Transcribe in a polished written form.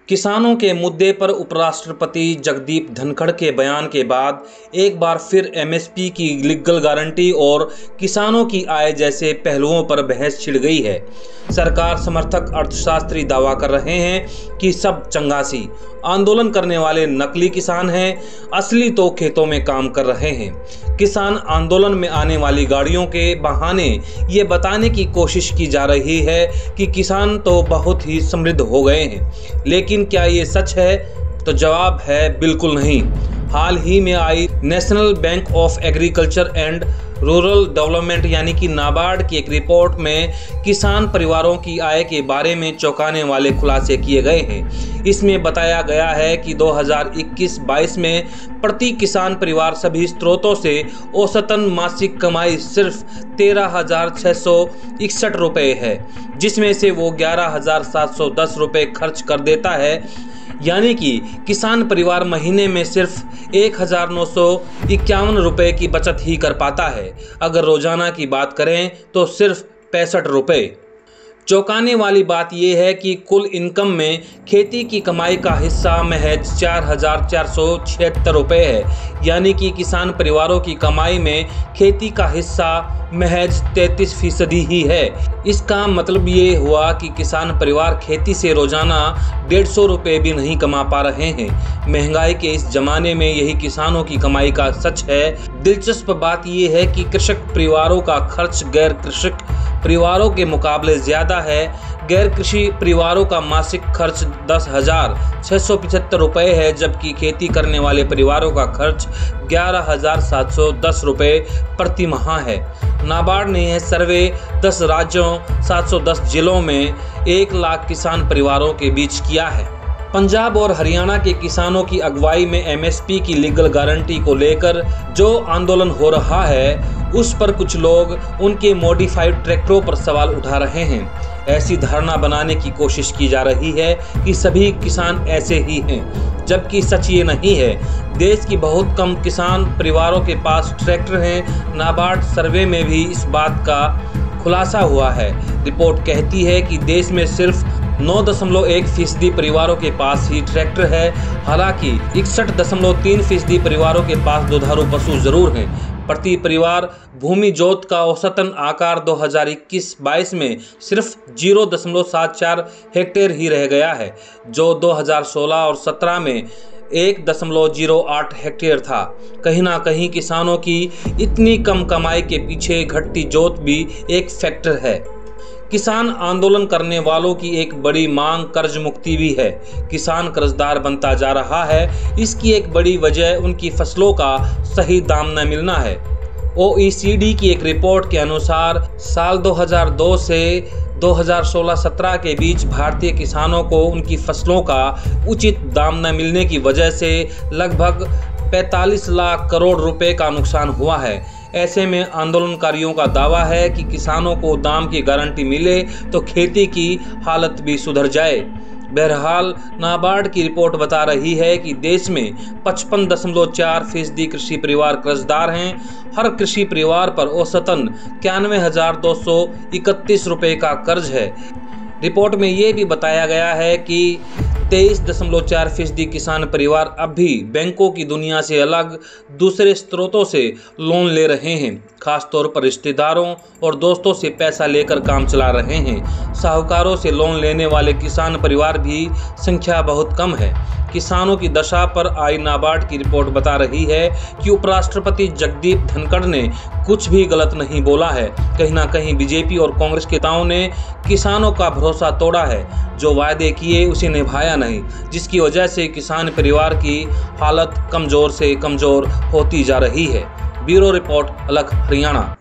किसानों के मुद्दे पर उपराष्ट्रपति जगदीप धनखड़ के बयान के बाद एक बार फिर एमएसपी की लीगल गारंटी और किसानों की आय जैसे पहलुओं पर बहस छिड़ गई है। सरकार समर्थक अर्थशास्त्री दावा कर रहे हैं कि सब चंगासी आंदोलन करने वाले नकली किसान हैं, असली तो खेतों में काम कर रहे हैं। किसान आंदोलन में आने वाली गाड़ियों के बहाने ये बताने की कोशिश की जा रही है कि किसान तो बहुत ही समृद्ध हो गए हैं, लेकिन क्या ये सच है? तो जवाब है बिल्कुल नहीं। हाल ही में आई national bank of agriculture and rural development यानी कि नाबार्ड की एक रिपोर्ट में किसान परिवारों की आय के बारे में चौंकाने वाले खुलासे किए गए हैं। इसमें बताया गया है कि 2021-22 में प्रति किसान परिवार सभी स्रोतों से औसतन मासिक कमाई सिर्फ 13,661 रुपये है, जिसमें से वो 11,710 रुपये खर्च कर देता है। यानी कि किसान परिवार महीने में सिर्फ 1,951 रुपये की बचत ही कर पाता है। अगर रोजाना की बात करें तो सिर्फ 65 रुपये। चौंकाने वाली बात यह है कि कुल इनकम में खेती की कमाई का हिस्सा महज 4,476 रुपये है, यानी कि किसान परिवारों की कमाई में खेती का हिस्सा महज 33% ही है। इसका मतलब ये हुआ कि किसान परिवार खेती से रोजाना 150 रुपये भी नहीं कमा पा रहे हैं। महंगाई के इस जमाने में यही किसानों की कमाई का सच है। दिलचस्प बात यह है कि कृषक परिवारों का खर्च गैर कृषक परिवारों के मुकाबले ज़्यादा है। गैर कृषि परिवारों का मासिक खर्च 10,675 रुपये है, जबकि खेती करने वाले परिवारों का खर्च 11,710 रुपये प्रति माह है। नाबार्ड ने यह सर्वे 10 राज्यों 710 जिलों में 1 लाख किसान परिवारों के बीच किया है। पंजाब और हरियाणा के किसानों की अगुवाई में एमएसपी की लीगल गारंटी को लेकर जो आंदोलन हो रहा है, उस पर कुछ लोग उनके मॉडिफाइड ट्रैक्टरों पर सवाल उठा रहे हैं। ऐसी धारणा बनाने की कोशिश की जा रही है कि सभी किसान ऐसे ही हैं, जबकि सच ये नहीं है। देश की बहुत कम किसान परिवारों के पास ट्रैक्टर हैं। नाबार्ड सर्वे में भी इस बात का खुलासा हुआ है। रिपोर्ट कहती है कि देश में सिर्फ 9.1% परिवारों के पास ही ट्रैक्टर है। हालांकि 61.3% परिवारों के पास दुधारू पशु जरूर हैं। प्रति परिवार भूमि जोत का औसतन आकार 2021-22 में सिर्फ 0.74 हेक्टेयर ही रह गया है, जो 2016 और 17 में 1.08 हेक्टेयर था। कहीं ना कहीं किसानों की इतनी कम कमाई के पीछे घटती जोत भी एक फैक्टर है। किसान आंदोलन करने वालों की एक बड़ी मांग कर्ज मुक्ति भी है। किसान कर्जदार बनता जा रहा है। इसकी एक बड़ी वजह उनकी फसलों का सही दाम न मिलना है। OECD की एक रिपोर्ट के अनुसार साल 2002 से 2016-17 के बीच भारतीय किसानों को उनकी फसलों का उचित दाम न मिलने की वजह से लगभग 45 लाख करोड़ रुपए का नुकसान हुआ है। ऐसे में आंदोलनकारियों का दावा है कि किसानों को दाम की गारंटी मिले तो खेती की हालत भी सुधर जाए। बहरहाल नाबार्ड की रिपोर्ट बता रही है कि देश में 55.4% कृषि परिवार कर्जदार हैं। हर कृषि परिवार पर औसतन 91,231 रुपये का कर्ज है। रिपोर्ट में ये भी बताया गया है कि 23.4% किसान परिवार अब भी बैंकों की दुनिया से अलग दूसरे स्रोतों से लोन ले रहे हैं। खासतौर पर रिश्तेदारों और दोस्तों से पैसा लेकर काम चला रहे हैं। साहूकारों से लोन लेने वाले किसान परिवार भी संख्या बहुत कम है। किसानों की दशा पर आई नाबार्ड की रिपोर्ट बता रही है कि उपराष्ट्रपति जगदीप धनखड़ ने कुछ भी गलत नहीं बोला है। कहीं ना कहीं बीजेपी और कांग्रेस के नेताओं ने किसानों का भरोसा तोड़ा है। जो वायदे किए उसे निभाया नहीं, जिसकी वजह से किसान परिवार की हालत कमज़ोर से कमज़ोर होती जा रही है। ब्यूरो रिपोर्ट, अलग, हरियाणा।